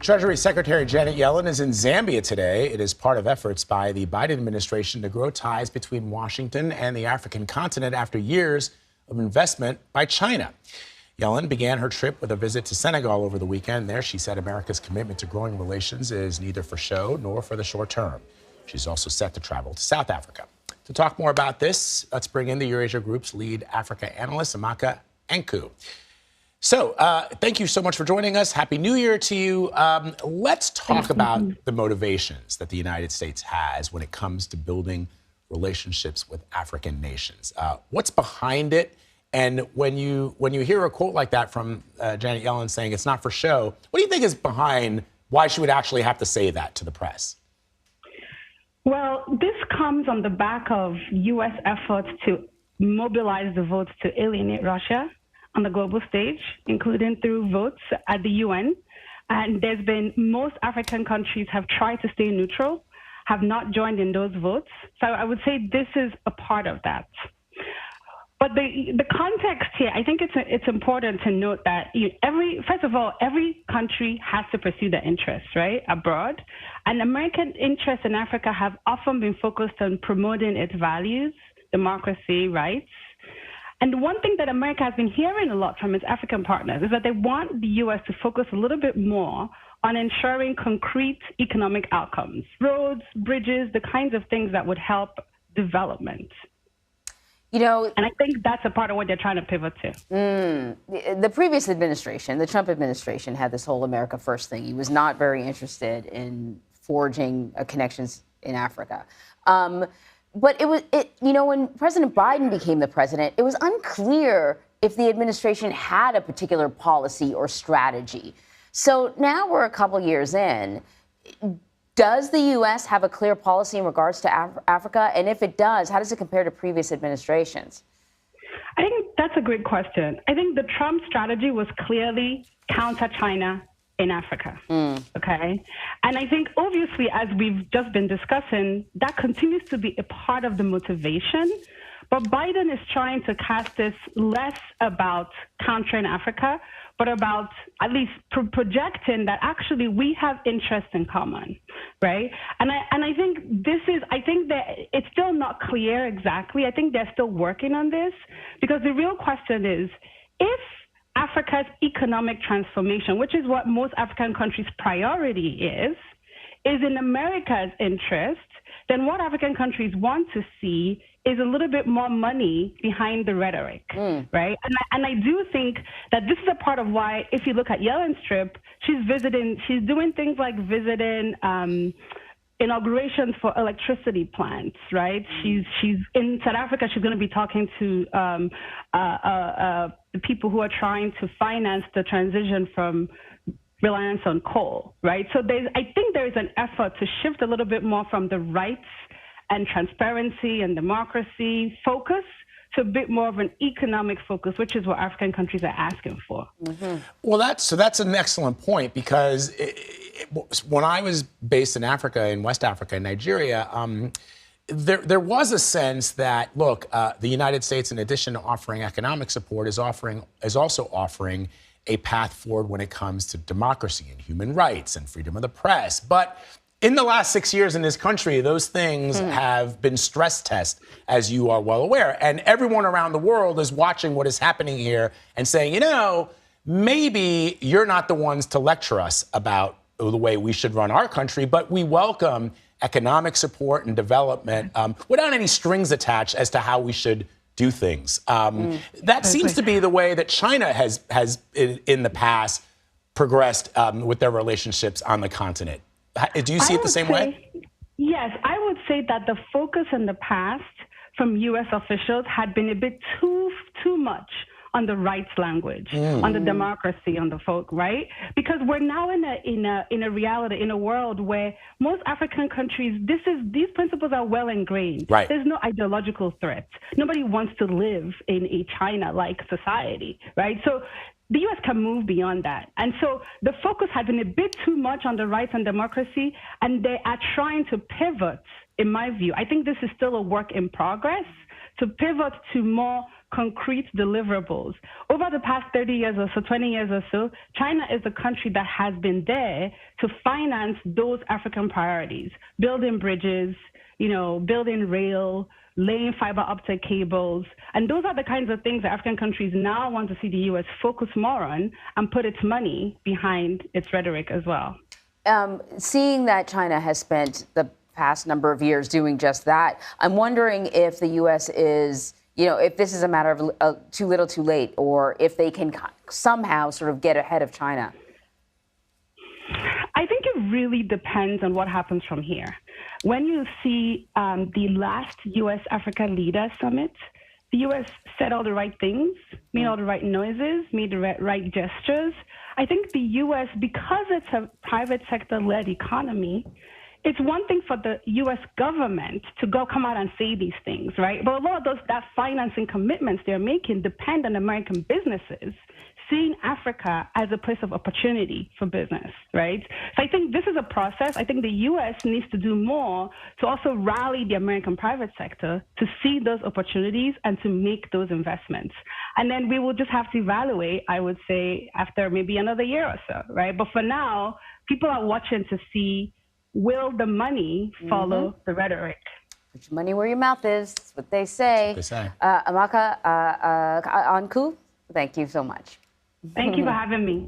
Treasury Secretary Janet Yellen is in Zambia today. It is part of efforts by the Biden administration to grow ties between Washington and the African continent after years of investment by China. Yellen began her trip with a visit to Senegal over the weekend. There, she said America's commitment to growing relations is neither for show nor for the short term. She's also set to travel to South Africa. To talk more about this, let's bring in the Eurasia Group's lead Africa analyst, Amaka Anku. So thank you so much for joining us. Happy New Year to you. Let's talk about the motivations that the United States has when it comes to building relationships with African nations. What's behind it? And when you hear a quote like that from Janet Yellen saying it's not for show, what do you think is behind why she would actually have to say that to the press? Well, this comes on the back of U.S. efforts to mobilize the votes to alienate Russia on the global stage, including through votes at the UN. And there's been most African countries have tried to stay neutral, have not joined in those votes. So I would say this is a part of that. But the context here, I think it's important to note that first of all, every country has to pursue their interests, right, abroad. And American interests in Africa have often been focused on promoting its values, democracy, rights. And one thing that America has been hearing a lot from its African partners is that they want the U.S. to focus a little bit more on ensuring concrete economic outcomes, roads, bridges, the kinds of things that would help development. And I think that's a part of what they're trying to pivot to. The previous administration, the Trump administration, had this whole America First thing. He was not very interested in forging connections in Africa. But when President Biden became the president, it was unclear if the administration had a particular policy or strategy. So now we're a couple years in. Does the U.S. have a clear policy in regards to Africa? And if it does, how does it compare to previous administrations? I think that's a great question. I think the Trump strategy was clearly counter China in Africa. Okay. And I think obviously, as we've just been discussing, that continues to be a part of the motivation. But Biden is trying to cast this less about countering Africa, but about at least projecting that actually we have interests in common, right? And I think I think that it's still not clear exactly. I think they're still working on this, because the real question is, if Africa's economic transformation, which is what most African countries' priority is in America's interest, then what African countries want to see is a little bit more money behind the rhetoric, right? And I do think that this is a part of why, if you look at Yellen's trip, she's doing things like visiting inaugurations for electricity plants, right? She's in South Africa. She's going to be talking to the people who are trying to finance the transition from reliance on coal, right? So I think there is an effort to shift a little bit more from the rights and transparency and democracy focus to a bit more of an economic focus, which is what African countries are asking for. Well, that's an excellent point, because when I was based in Africa, in West Africa, in Nigeria, there was a sense that, look, the United States, in addition to offering economic support, is also offering a path forward when it comes to democracy and human rights and freedom of the press. But in the last 6 years in this country, those things have been stress tested, as you are well aware. And everyone around the world is watching what is happening here and saying, maybe you're not the ones to lecture us about the way we should run our country, but we welcome economic support and development without any strings attached as to how we should do things. That seems to be the way that China has in the past progressed with their relationships on the continent. Do you see it the same way? Yes, I would say that the focus in the past from U.S. officials had been a bit too much on the rights language, on the democracy, on the folk, right? Because we're now in a reality, in a world where most African countries, these principles are well ingrained. Right. There's no ideological threat. Nobody wants to live in a China-like society, right? So the U.S. can move beyond that. And so the focus has been a bit too much on the rights and democracy, and they are trying to pivot, in my view. I think this is still a work in progress, to pivot to more concrete deliverables. Over the past 30 years or so, 20 years or so, China is the country that has been there to finance those African priorities, building bridges, building rail, laying fiber optic cables. And those are the kinds of things that African countries now want to see the U.S. focus more on and put its money behind its rhetoric as well. Seeing that China has spent the past number of years doing just that, I'm wondering if the U.S. is, if this is a matter of too little too late, or if they can somehow sort of get ahead of China. I think it really depends on what happens from here. When you see the last U.S. Africa Leaders Summit, the U.S. said all the right things, made all the right noises, made the right gestures. I think the U.S., because it's a private sector-led economy, it's one thing for the U.S. government to come out and say these things, right? But a lot of that financing commitments they're making depend on American businesses seeing Africa as a place of opportunity for business, right? So I think this is a process. I think the U.S. needs to do more to also rally the American private sector to see those opportunities and to make those investments. And then we will just have to evaluate, I would say, after maybe another year or so, right? But for now, people are watching to see, will the money follow the rhetoric? Put your money where your mouth is. That's what they say. Amaka Anku, thank you so much. Thank you for having me.